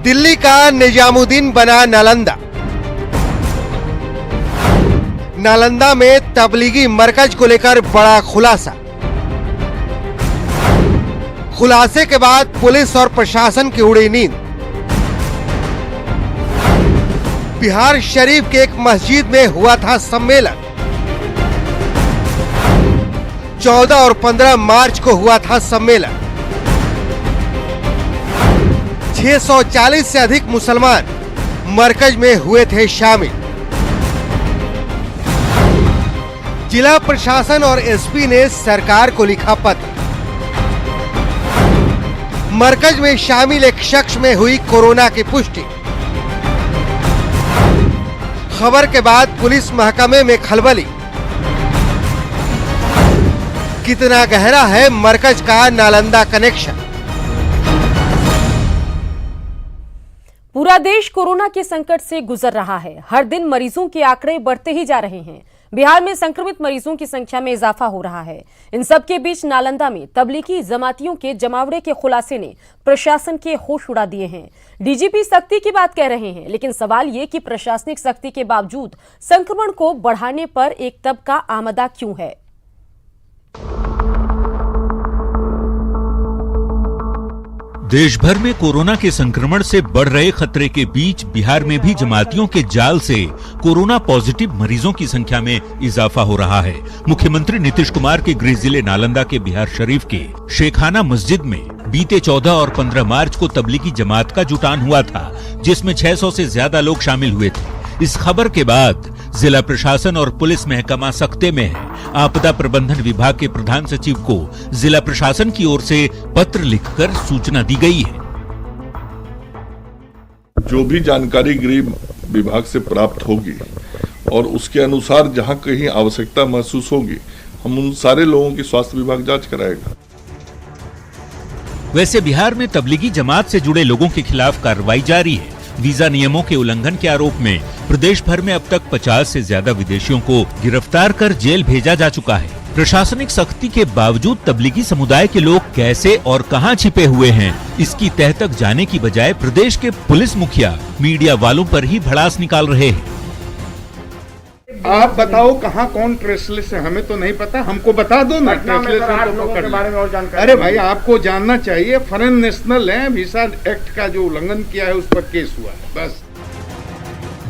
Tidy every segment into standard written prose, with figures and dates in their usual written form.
दिल्ली का निजामुद्दीन बना नालंदा। नालंदा में तबलीगी मरकज को लेकर बड़ा खुलासा। खुलासे के बाद पुलिस और प्रशासन की उड़ी नींद। बिहार शरीफ के एक मस्जिद में हुआ था सम्मेलन। 14 और 15 मार्च को हुआ था सम्मेलन। 640 से अधिक मुसलमान मरकज में हुए थे शामिल। जिला प्रशासन और एसपी ने सरकार को लिखा पत्र। मरकज में शामिल एक शख्स में हुई कोरोना की पुष्टि। खबर के बाद पुलिस महकमे में खलबली। कितना गहरा है मरकज का नालंदा कनेक्शन। पूरा देश कोरोना के संकट से गुजर रहा है। हर दिन मरीजों के आंकड़े बढ़ते ही जा रहे हैं। बिहार में संक्रमित मरीजों की संख्या में इजाफा हो रहा है। इन सब के बीच नालंदा में तबलीगी जमातियों के जमावड़े के खुलासे ने प्रशासन के होश उड़ा दिए हैं। डीजीपी सख्ती की बात कह रहे हैं, लेकिन सवाल ये कि प्रशासनिक सख्ती के बावजूद संक्रमण को बढ़ाने पर एक तबका आमदा क्यों है। देश भर में कोरोना के संक्रमण से बढ़ रहे खतरे के बीच बिहार में भी जमातियों के जाल से कोरोना पॉजिटिव मरीजों की संख्या में इजाफा हो रहा है। मुख्यमंत्री नीतीश कुमार के गृह जिले नालंदा के बिहार शरीफ के शेखाना मस्जिद में बीते 14 और 15 मार्च को तबलीगी जमात का जुटान हुआ था, जिसमें 600 से ज्यादा लोग शामिल हुए थे। इस खबर के बाद जिला प्रशासन और पुलिस महकमा सख्ते में है। आपदा प्रबंधन विभाग के प्रधान सचिव को जिला प्रशासन की ओर से पत्र लिखकर सूचना दी गई है। जो भी जानकारी गृह विभाग से प्राप्त होगी और उसके अनुसार जहां कहीं आवश्यकता महसूस होगी, हम उन सारे लोगों की स्वास्थ्य विभाग जांच कराएगा। वैसे बिहार में तबलीगी जमात से जुड़े लोगों के खिलाफ कार्रवाई जारी है। वीजा नियमों के उल्लंघन के आरोप में प्रदेश भर में अब तक 50 से ज्यादा विदेशियों को गिरफ्तार कर जेल भेजा जा चुका है। प्रशासनिक सख्ती के बावजूद तबलीगी समुदाय के लोग कैसे और कहां छिपे हुए हैं, इसकी तह तक जाने की बजाय प्रदेश के पुलिस मुखिया मीडिया वालों पर ही भड़ास निकाल रहे हैं। आप बताओ कहाँ कौन ट्रेसलेस है, हमें तो नहीं पता, हमको बता दो ना। ट्रेसलेस के बारे में और जानकारी। अरे भाई आपको जानना चाहिए, फॉरेन नेशनल है, वीजा एक्ट का जो उल्लंघन किया है उस पर केस हुआ है, बस।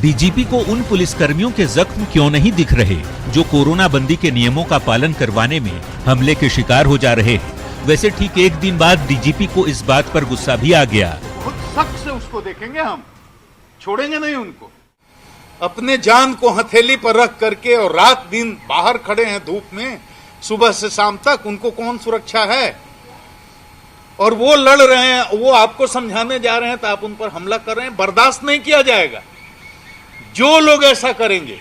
डीजीपी को उन पुलिसकर्मियों के जख्म क्यों नहीं दिख रहे जो कोरोना बंदी के नियमों का पालन करवाने में हमले के शिकार हो जा रहे हैं। वैसे ठीक एक दिन बाद डीजीपी को इस बात पर गुस्सा भी आ गया। खुद सख्त से उसको देखेंगे, हम छोड़ेंगे नहीं उनको। अपने जान को हथेली पर रख करके और रात दिन बाहर खड़े हैं धूप में, सुबह से शाम तक, उनको कौन सुरक्षा है? और वो लड़ रहे हैं, वो आपको समझाने जा रहे हैं तो आप उन पर हमला कर रहे हैं। बर्दाश्त नहीं किया जाएगा। जो लोग ऐसा करेंगे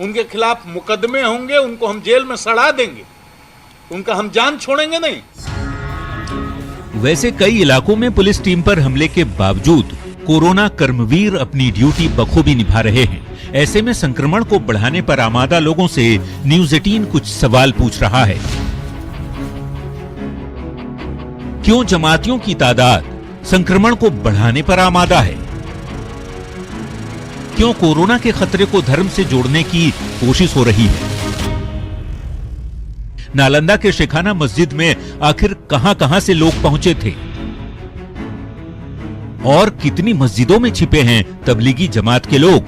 उनके खिलाफ मुकदमे होंगे, उनको हम जेल में सड़ा देंगे, उनका हम जान छोड़ेंगे नहीं। वैसे कई इलाकों में पुलिस टीम पर हमले के बावजूद कोरोना कर्मवीर अपनी ड्यूटी बखूबी निभा रहे हैं। ऐसे में संक्रमण को बढ़ाने पर आमादा लोगों से न्यूज़ 18 कुछ सवाल पूछ रहा है। क्यों जमातियों की तादाद संक्रमण को बढ़ाने पर आमादा है? क्यों कोरोना के खतरे को धर्म से जोड़ने की कोशिश हो रही है? नालंदा के शेखाना मस्जिद में आखिर कहां-कहां से लोग पहुंचे थे और कितनी मस्जिदों में छिपे हैं तबलीगी जमात के लोग?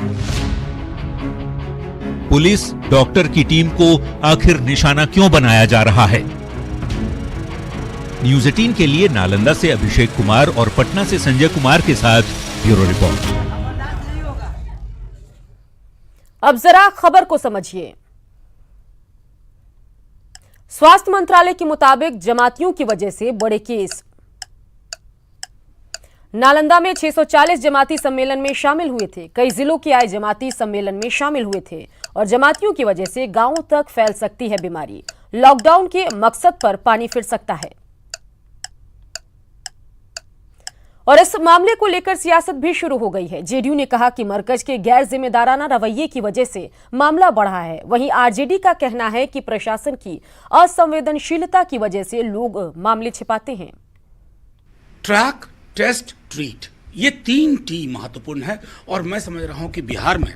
पुलिस, डॉक्टर की टीम को आखिर निशाना क्यों बनाया जा रहा है? न्यूज़ 18 के लिए नालंदा से अभिषेक कुमार और पटना से संजय कुमार के साथ ब्यूरो रिपोर्ट। अब जरा खबर को समझिए। स्वास्थ्य मंत्रालय के मुताबिक जमातियों की वजह से बड़े केस। नालंदा में 640 जमाती सम्मेलन में शामिल हुए थे। कई जिलों के आए जमाती सम्मेलन में शामिल हुए थे और जमातियों की वजह से गांवों तक फैल सकती है बीमारी। लॉकडाउन के मकसद पर पानी फिर सकता है और इस मामले को लेकर सियासत भी शुरू हो गई है। जेडीयू ने कहा कि मरकज के गैर जिम्मेदाराना रवैये की वजह से मामला बढ़ा है। वहीं आरजेडी का कहना है कि प्रशासन की असंवेदनशीलता की वजह से लोग मामले छिपाते हैं। ट्रैक, टेस्ट, ट्रीट, ये 3T महत्वपूर्ण है और मैं समझ रहा हूं कि बिहार में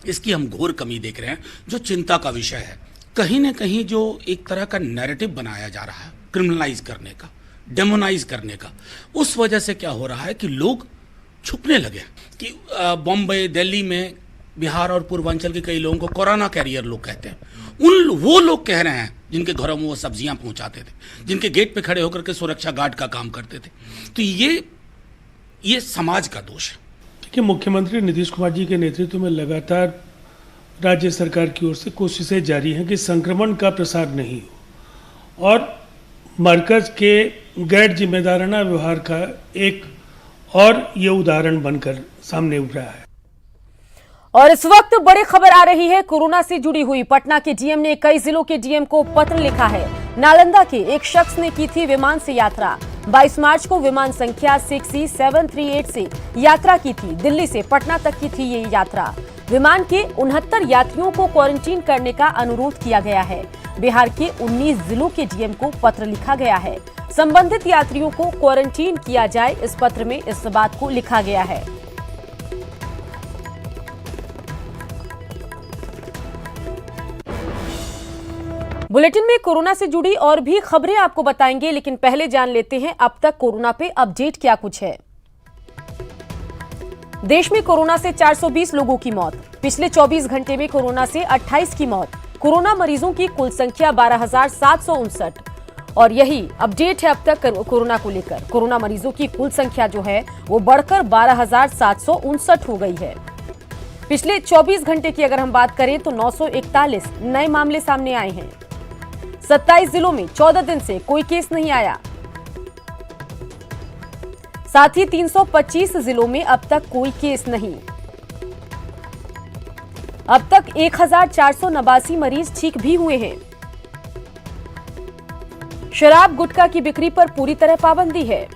इसकी हम घोर कमी देख रहे हैं, जो चिंता का विषय है। कहीं ना कहीं जो एक तरह का नैरेटिव बनाया जा रहा है क्रिमिनलाइज करने का, डेमोनाइज करने का, उस वजह से क्या हो रहा है कि लोग छुपने लगे कि बॉम्बे, दिल्ली में, बिहार और पूर्वांचल के कई लोगों को कोरोना कैरियर लोग कहते हैं। वो लोग कह रहे हैं जिनके घरों में वो सब्जियां पहुंचाते थे, जिनके गेट पे खड़े होकर के सुरक्षा गार्ड का काम करते थे। तो ये समाज का दोष है। कि मुख्यमंत्री नीतीश कुमार जी के नेतृत्व में लगातार राज्य सरकार की ओर से कोशिशें जारी हैं कि संक्रमण का प्रसार नहीं हो, और मरकज के गैर जिम्मेदाराना व्यवहार का एक और ये उदाहरण बनकर सामने उभरा है। और इस वक्त बड़ी खबर आ रही है कोरोना से जुड़ी हुई। पटना के डीएम ने कई जिलों के डीएम को पत्र लिखा है। नालंदा के एक शख्स ने की थी विमान से यात्रा। 22 मार्च को विमान संख्या 6E738 से यात्रा की थी। दिल्ली से पटना तक की थी ये यात्रा। विमान के 69 यात्रियों को क्वारंटीन करने का अनुरोध किया गया है। बिहार के 19 जिलों के डीएम को पत्र लिखा गया है। संबंधित यात्रियों को क्वारंटीन किया जाए, इस पत्र में इस बात को लिखा गया है। बुलेटिन में कोरोना से जुड़ी और भी खबरें आपको बताएंगे, लेकिन पहले जान लेते हैं अब तक कोरोना पे अपडेट क्या कुछ है। देश में कोरोना से 420 लोगों की मौत। पिछले 24 घंटे में कोरोना से 28 की मौत। कोरोना मरीजों की कुल संख्या 12,759 और यही अपडेट है अब तक कोरोना को लेकर। कोरोना मरीजों की कुल संख्या जो है वो बढ़कर 12,759 हो गई है। पिछले 24 घंटे की अगर हम बात करें तो 941 नए मामले सामने आए हैं। 27 जिलों में 14 दिन से कोई केस नहीं आया। साथ ही 325 जिलों में अब तक कोई केस नहीं। अब तक 1489 मरीज ठीक भी हुए हैं। शराब गुटखा की बिक्री पर पूरी तरह पाबंदी है।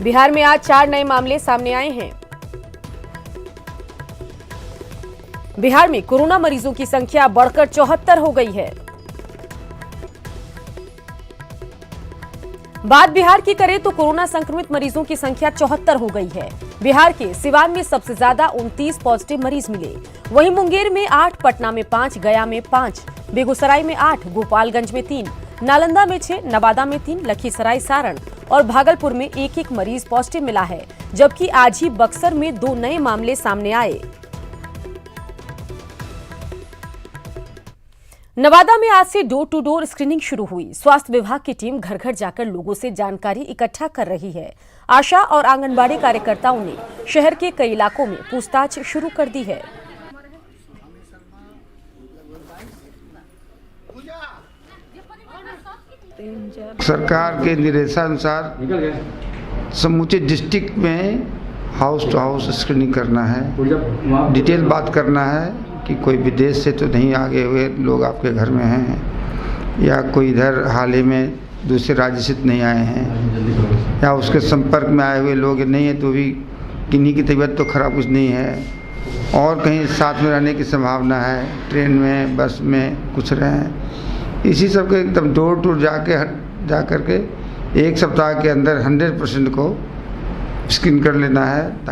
बिहार में आज 4 नए मामले सामने आए हैं। बिहार में कोरोना मरीजों की संख्या बढ़कर 74 हो गई है। बात बिहार की करें तो कोरोना संक्रमित मरीजों की संख्या 74 हो गई है। बिहार के सिवान में सबसे ज्यादा 29 पॉजिटिव मरीज मिले। वहीं मुंगेर में 8, पटना में 5, गया में 5, बेगूसराय में 8, गोपालगंज में 3, नालंदा में 6, नवादा में 3, लखीसराय, सारण और भागलपुर में 1-1 मरीज पॉजिटिव मिला है। जबकि आज ही बक्सर में 2 नए मामले सामने आए। नवादा में आज से डोर टू डोर स्क्रीनिंग शुरू हुई। स्वास्थ्य विभाग की टीम घर घर जाकर लोगों से जानकारी इकट्ठा कर रही है। आशा और आंगनबाड़ी कार्यकर्ताओं ने शहर के कई इलाकों में पूछताछ शुरू कर दी है। सरकार के निर्देशानुसार समूचे डिस्ट्रिक्ट में हाउस टू हाउस स्क्रीनिंग करना है। डिटेल बात करना है कि कोई विदेश से तो नहीं आगे हुए लोग आपके घर में हैं, या कोई इधर हाल ही में दूसरे राज्य से नहीं आए हैं, या उसके संपर्क में आए हुए लोग नहीं हैं तो भी किन्हीं की तबीयत तो खराब कुछ नहीं है और कहीं साथ में रहने की संभावना है, ट्रेन में, बस में कुछ रहें। इसी सब के एकदम डोर टू जा करके 1 सप्ताह के अंदर 100% को स्क्रीन कर लेना है।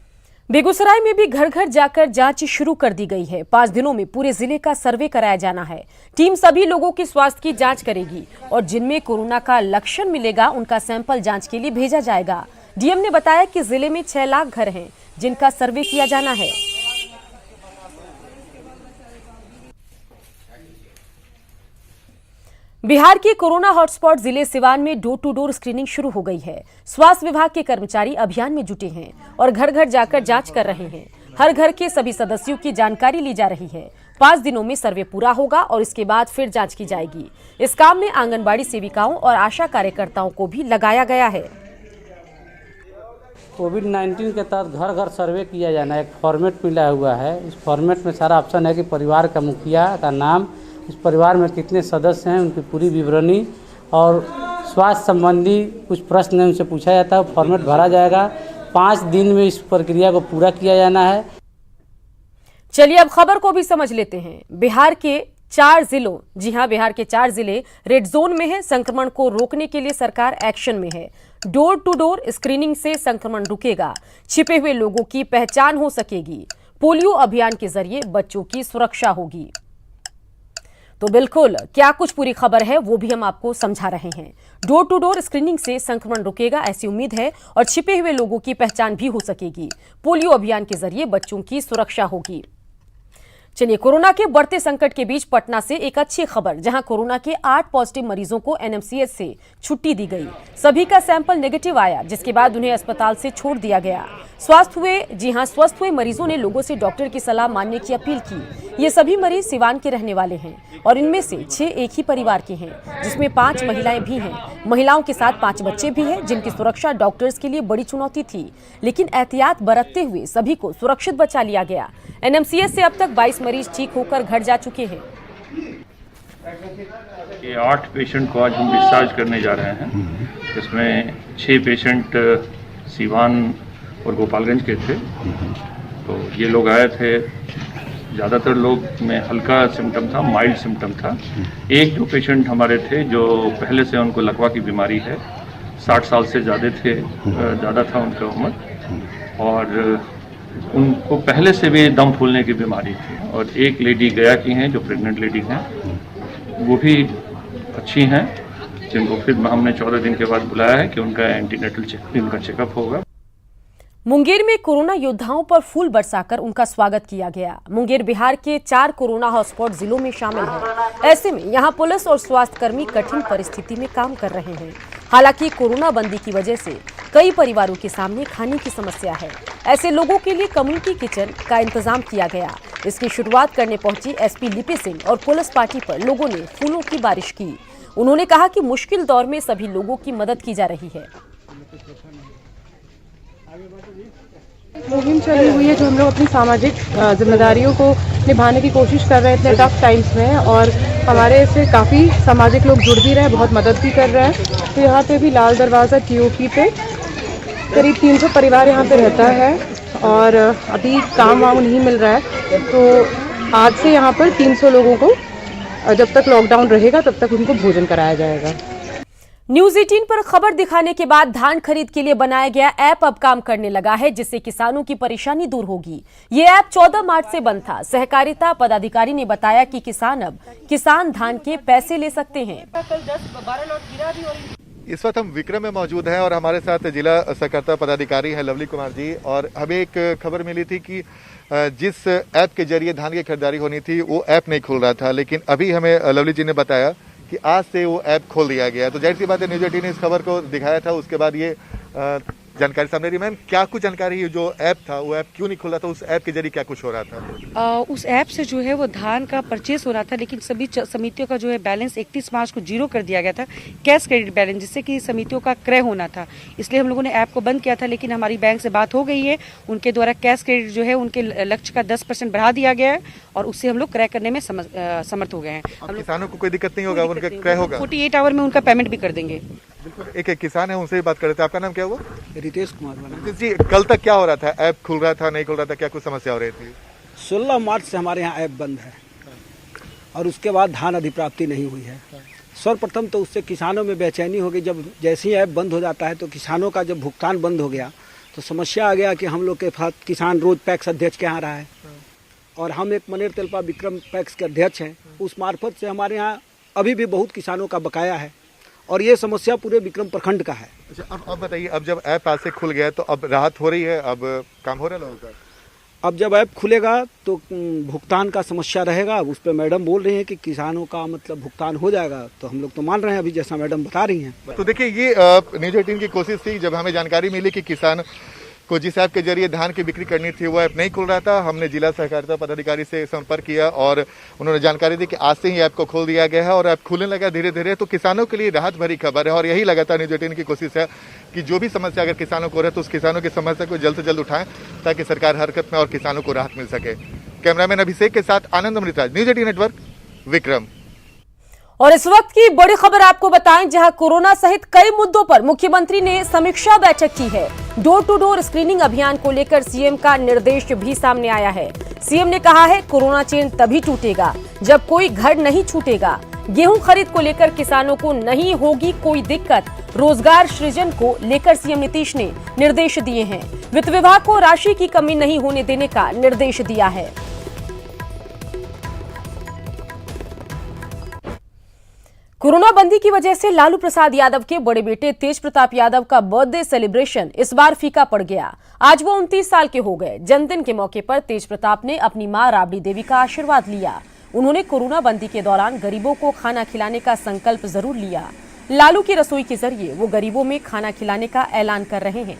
बेगूसराय में भी घर घर जाकर जांच शुरू कर दी गई है। 5 दिनों में पूरे जिले का सर्वे कराया जाना है। टीम सभी लोगों की स्वास्थ्य की जांच करेगी और जिनमें कोरोना का लक्षण मिलेगा उनका सैंपल जांच के लिए भेजा जाएगा। डीएम ने बताया कि जिले में 6 लाख घर हैं जिनका सर्वे किया जाना है। बिहार के कोरोना हॉटस्पॉट जिले सिवान में डोर टू डोर स्क्रीनिंग शुरू हो गई है। स्वास्थ्य विभाग के कर्मचारी अभियान में जुटे हैं और घर घर जाकर जांच कर रहे हैं। हर घर के सभी सदस्यों की जानकारी ली जा रही है। 5 दिनों में सर्वे पूरा होगा और इसके बाद फिर जांच की जाएगी। इस काम में आंगनबाड़ी सेविकाओं और आशा कार्यकर्ताओं को भी लगाया गया है। कोविड-19 के तहत घर घर सर्वे किया जाना है। एक फॉर्मेट मिला हुआ है। इस फॉर्मेट में सारा ऑप्शन है कि परिवार का मुखिया का नाम, इस परिवार में कितने सदस्य हैं, उनकी पूरी विवरणी और स्वास्थ्य संबंधी कुछ प्रश्न उनसे पूछा जाता है। फॉर्मेट भरा जाएगा। 5 दिन में इस प्रक्रिया को पूरा किया जाना है। चलिए अब खबर को भी समझ लेते हैं। बिहार के 4 जिलों, जी हां, बिहार के 4 जिले रेड जोन में है। संक्रमण को रोकने के लिए सरकार एक्शन में है। डोर टू डोर स्क्रीनिंग से संक्रमण रुकेगा, छिपे हुए लोगों की पहचान हो सकेगी, पोलियो अभियान के जरिए बच्चों की सुरक्षा होगी। तो बिल्कुल क्या कुछ पूरी खबर है वो भी हम आपको समझा रहे हैं। डोर टू डोर स्क्रीनिंग से संक्रमण रुकेगा ऐसी उम्मीद है और छिपे हुए लोगों की पहचान भी हो सकेगी। पोलियो अभियान के जरिए बच्चों की सुरक्षा होगी। चलिए, कोरोना के बढ़ते संकट के बीच पटना से एक अच्छी खबर, जहां कोरोना के 8 पॉजिटिव मरीजों को एनएमसीएच से छुट्टी दी गई। सभी का सैंपल नेगेटिव आया, जिसके बाद उन्हें अस्पताल से छोड़ दिया गया। स्वस्थ हुए मरीजों ने लोगों से डॉक्टर की सलाह मानने की अपील की। ये सभी मरीज सिवान के रहने वाले हैं और इनमें से 6 एक ही परिवार के हैं, जिसमें 5 महिलाएं भी हैं। महिलाओं के साथ 5 बच्चे भी हैं, जिनकी सुरक्षा डॉक्टर्स के लिए बड़ी चुनौती थी, लेकिन एहतियात बरतते हुए सभी को सुरक्षित बचा लिया गया। एनएमसीएच से अब तक 22 मरीज ठीक होकर घर जा चुके हैं। ये 8 पेशेंट को आज हम डिस्चार्ज करने जा रहे हैं, जिसमें 6 पेशेंट सीवान और गोपालगंज के थे। तो ये लोग आए थे, ज़्यादातर लोग में हल्का सिम्टम था, माइल्ड सिम्टम था। एक जो पेशेंट हमारे थे जो पहले से उनको लकवा की बीमारी है, 60 साल से ज़्यादा था उनका उम्र, और उनको पहले से भी दम फूलने की बीमारी थी। और एक लेडी गया की हैं जो प्रेग्नेंट लेडी हैं, वो भी अच्छी हैं, जिनको फिर हमने 14 दिन के बाद बुलाया है कि उनका एंटीनेटल चेकअप होगा। मुंगेर में कोरोना योद्धाओं पर फूल बरसाकर उनका स्वागत किया गया। मुंगेर बिहार के 4 कोरोना हॉटस्पॉट जिलों में शामिल है। ऐसे में यहां पुलिस और स्वास्थ्य कर्मी कठिन परिस्थिति में काम कर रहे हैं। हालांकि कोरोना बंदी की वजह से कई परिवारों के सामने खाने की समस्या है। ऐसे लोगों के लिए कम्युनिटी किचन का इंतजाम किया गया। इसकी शुरुआत करने पहुंची एसपी लिपि सिंह और पुलिस पार्टी पर लोगों ने फूलों की बारिश की। उन्होंने कहा कि मुश्किल दौर में सभी लोगों की मदद की जा रही है। मुहिम चली हुई है जो हम लोग अपनी सामाजिक जिम्मेदारियों को निभाने की कोशिश कर रहे थे टफ टाइम्स में, और हमारे से काफ़ी सामाजिक लोग जुड़ भी रहे हैं, बहुत मदद भी कर रहे हैं। तो यहाँ पे भी लाल दरवाज़ा टीओपी पे करीब 300 परिवार यहाँ पे रहता है और अभी काम वाम नहीं मिल रहा है। तो आज से यहाँ पर 300 लोगों को जब तक लॉकडाउन रहेगा तब तक उनको भोजन कराया जाएगा। न्यूज़ 18 पर खबर दिखाने के बाद धान खरीद के लिए बनाया गया ऐप अब काम करने लगा है, जिससे किसानों की परेशानी दूर होगी। ये ऐप 14 मार्च से बंद था। सहकारिता पदाधिकारी ने बताया कि किसान धान के पैसे ले सकते हैं। इस वक्त हम विक्रम में मौजूद हैं और हमारे साथ जिला सहकारिता पदाधिकारी हैं लवली कुमार जी। और हमें एक खबर मिली थी कि जिस ऐप के जरिए धान की खरीदारी होनी थी वो ऐप नहीं खुल रहा था, लेकिन अभी हमें लवली जी ने बताया कि आज से वो ऐप खोल दिया गया। तो जाहिर सी बात है न्यूज़ 18 ने इस खबर को दिखाया था, उसके बाद ये जानकारी सामने रही। मैम, क्या कुछ जानकारी है, जो ऐप था वो ऐप क्यों नहीं खुल रहा था, उस ऐप के जरिए क्या कुछ हो रहा था? उस ऐप से जो है वो धान का परचेस हो रहा था, लेकिन सभी समितियों का जो है बैलेंस 31 मार्च को 0 कर दिया गया था, कैश क्रेडिट बैलेंस, जिससे कि समितियों का क्रय होना था। इसलिए हम लोगों ने ऐप को बंद किया था, लेकिन हमारी बैंक से बात हो गई है, उनके द्वारा कैश क्रेडिट जो है उनके लक्ष्य का 10% बढ़ा दिया गया है और उससे हम लोग क्रय करने में समर्थ हो गए हैं। किसानों को कोई दिक्कत नहीं होगा, उनका क्रय होगा, 48 आवर में उनका पेमेंट भी कर देंगे। एक किसान है, उनसे ही बात कर रहे थे। आपका नाम क्या हुआ? रितेश कुमार जी, कल तक क्या हो रहा था? ऐप खुल रहा था, नहीं खुल रहा था, क्या कुछ समस्या हो रही थी? 16 मार्च से हमारे यहाँ ऐप बंद है और उसके बाद धान अधिप्राप्ति नहीं हुई है। सर्वप्रथम तो उससे किसानों में बेचैनी हो गई। जब जैसे ही ऐप बंद हो जाता है तो किसानों का जब भुगतान बंद हो गया तो समस्या आ गया कि हम लोग के पास किसान रोज पैक्स अध्यक्ष के यहाँ रहा है और हम एक मनेर तेलपा विक्रम पैक्स के अध्यक्ष हैं। उस मार्फत से हमारे यहाँ अभी भी बहुत किसानों का बकाया है और ये समस्या पूरे विक्रम प्रखंड का है। अच्छा, अब बताइए, अब जब ऐप आज से खुल गया तो अब राहत हो रही है, अब काम हो रहा है लोगों का? अब जब ऐप खुलेगा तो भुगतान का समस्या रहेगा। उस पर मैडम बोल रही हैं कि किसानों का मतलब भुगतान हो जाएगा, तो हम लोग तो मान रहे हैं अभी जैसा मैडम बता रही हैं। तो देखिए, ये न्यूज़ 18 की कोशिश थी। जब हमें जानकारी मिली कि किसान को जिस ऐप के जरिए धान की बिक्री करनी थी वो ऐप नहीं खुल रहा था, हमने जिला सहकारिता पदाधिकारी से संपर्क किया और उन्होंने जानकारी दी कि आज से ही ऐप को खोल दिया गया है और ऐप खुलने लगा धीरे धीरे। तो किसानों के लिए राहत भरी खबर है और यही लगातार न्यूज़ 18 की कोशिश है कि जो भी समस्या अगर किसानों को रहे तो उस किसानों की समस्या को जल्द से जल्द उठाएं ताकि सरकार हरकत में और किसानों को राहत मिल सके। कैमरामैन अभिषेक के साथ आनंद अमृतराज, न्यूज़ 18 नेटवर्क, विक्रम। और इस वक्त की बड़ी खबर आपको बताएं, जहां कोरोना सहित कई मुद्दों पर मुख्यमंत्री ने समीक्षा बैठक की है। डोर टू डोर स्क्रीनिंग अभियान को लेकर सीएम का निर्देश भी सामने आया है। सीएम ने कहा है, कोरोना चेन तभी टूटेगा जब कोई घर नहीं छूटेगा। गेहूं खरीद को लेकर किसानों को नहीं होगी कोई दिक्कत, रोजगार सृजन को लेकर सीएम नीतीश ने निर्देश दिए हैं। वित्त विभाग को राशि की कमी नहीं होने देने का निर्देश दिया है। कोरोना बंदी की वजह से लालू प्रसाद यादव के बड़े बेटे तेज प्रताप यादव का बर्थडे सेलिब्रेशन इस बार फीका पड़ गया। आज वो 29 साल के हो गए। जन्मदिन के मौके पर तेज प्रताप ने अपनी मां राबड़ी देवी का आशीर्वाद लिया। उन्होंने कोरोना बंदी के दौरान गरीबों को खाना खिलाने का संकल्प जरूर लिया। लालू की रसोई के जरिए वो गरीबों में खाना खिलाने का ऐलान कर रहे हैं।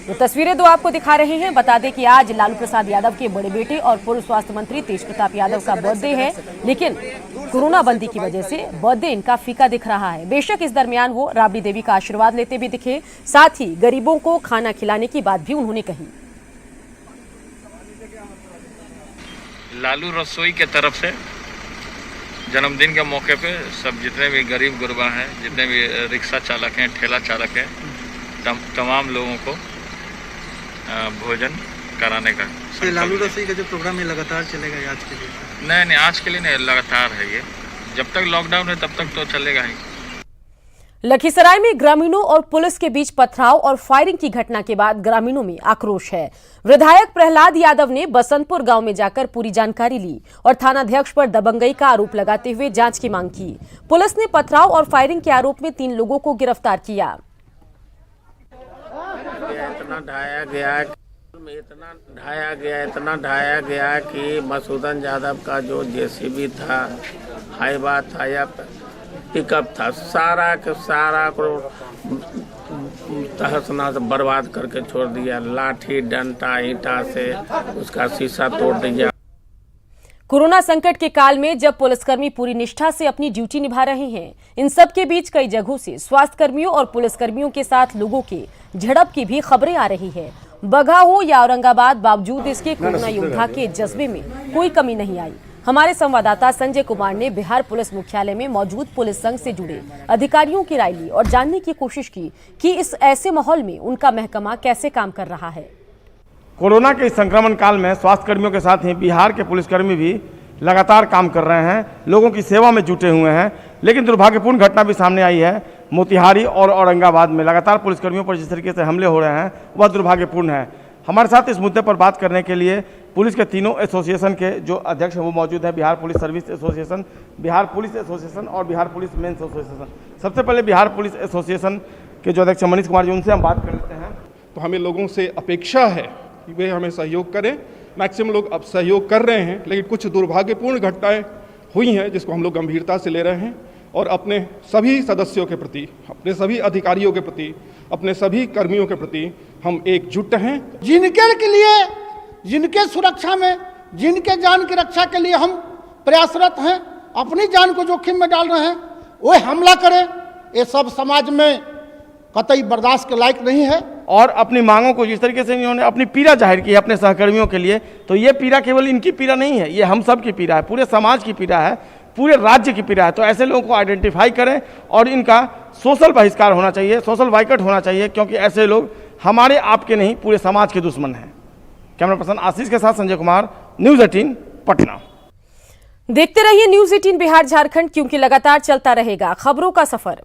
तो तस्वीरें दो आपको दिखा रहे हैं। बता दें कि आज लालू प्रसाद यादव के बड़े बेटे और पूर्व स्वास्थ्य मंत्री तेज प्रताप यादव का बर्थडे है, लेकिन कोरोना बंदी की वजह से बर्थडे इनका फीका दिख रहा है। बेशक इस दरमियान वो राबड़ी देवी का आशीर्वाद लेते भी दिखे, साथ ही गरीबों को खाना खिलाने की बात भी उन्होंने कही। लालू रसोई के तरफ से जन्मदिन के मौके पे सब जितने भी गरीब गुरबा हैं, जितने भी रिक्शा चालक हैं, ठेला चालक हैं, तमाम लोगों को भोजन कराने का। लालू रसोई का जो प्रोग्राम है लगातार चलेगा आज के लिए? नहीं, आज के लिए नहीं, लगातार है ये। जब तक लॉकडाउन है तब तक तो चलेगा ही। लखीसराय में ग्रामीणों और पुलिस के बीच पथराव और फायरिंग की घटना के बाद ग्रामीणों में आक्रोश है। विधायक प्रहलाद यादव ने बसंतपुर गांव में जाकर पूरी जानकारी ली और थानाध्यक्ष पर दबंगई का आरोप लगाते हुए जांच की मांग की। पुलिस ने पथराव और फायरिंग के आरोप में 3 लोगों को गिरफ्तार किया। इतना ढाया गया कि मसूदन यादव का जो जेसीबी था, हाईवा था या पिकअप था, सारा के सारा को तहस नहस बर्बाद करके छोड़ दिया। लाठी डंडा ईंटा से उसका शीशा तोड़ दिया। कोरोना संकट के काल में जब पुलिसकर्मी पूरी निष्ठा से अपनी ड्यूटी निभा रहे हैं, इन सब के बीच कई जगहों से स्वास्थ्य कर्मियों और पुलिसकर्मियों के साथ लोगों के झड़प की भी खबरें आ रही है। बगहा हो या औरंगाबाद, बावजूद इसके कोरोना योद्धा के जज्बे में कोई कमी नहीं आई। हमारे संवाददाता संजय कुमार ने बिहार पुलिस मुख्यालय में मौजूद पुलिस संघ से जुड़े अधिकारियों की राय ली और जानने की कोशिश की कि इस ऐसे माहौल में उनका महकमा कैसे काम कर रहा है। कोरोना के इस संक्रमण काल में स्वास्थ्य कर्मियों के साथ ही बिहार के पुलिसकर्मी भी लगातार काम कर रहे हैं, लोगों की सेवा में जुटे हुए हैं। लेकिन दुर्भाग्यपूर्ण घटना भी सामने आई है। मोतिहारी और औरंगाबाद में लगातार पुलिसकर्मियों पर जिस तरीके से हमले हो रहे हैं वह दुर्भाग्यपूर्ण है। हमारे साथ इस मुद्दे पर बात करने के लिए पुलिस के तीनों एसोसिएशन के जो अध्यक्ष हैं वो मौजूद है। Bihar police service association, Bihar police association और बिहार पुलिस मेंस एसोसिएशन। सबसे पहले बिहार पुलिस एसोसिएशन के जो अध्यक्ष मनीष कुमार जी, उनसे हम बात कर लेते हैं। तो हमें लोगों से अपेक्षा है कि वे हमें सहयोग करें। मैक्सिमम लोग अब सहयोग कर रहे हैं, लेकिन कुछ दुर्भाग्यपूर्ण घटनाएं हुई हैं जिसको हम लोग गंभीरता से ले रहे हैं और अपने सभी सदस्यों के प्रति, अपने सभी अधिकारियों के प्रति, अपने सभी कर्मियों के प्रति हम एकजुट हैं। जिनके लिए, जिनके सुरक्षा में, जिनके जान की रक्षा के लिए हम प्रयासरत हैं, अपनी जान को जोखिम में डाल रहे हैं, वो हमला करें, ये सब समाज में कतई बर्दाश्त के लायक नहीं है। और अपनी मांगों को जिस तरीके से इन्होंने अपनी पीड़ा जाहिर की है अपने सहकर्मियों के लिए, तो ये पीड़ा केवल इनकी पीड़ा नहीं है, ये हम सब की पीड़ा है, पूरे समाज की पीड़ा है, पूरे राज्य की पीड़ा है। तो ऐसे लोगों को आइडेंटिफाई करें और इनका सोशल बहिष्कार होना चाहिए, सोशल बाइकआउट होना चाहिए, क्योंकि ऐसे लोग हमारे आपके नहीं पूरे समाज के दुश्मन हैं। कैमरा पर्सन आशीष के साथ संजय कुमार, न्यूज़ 18 पटना। देखते रहिए न्यूज़ 18 बिहार झारखंड, क्योंकि लगातार चलता रहेगा खबरों का सफर।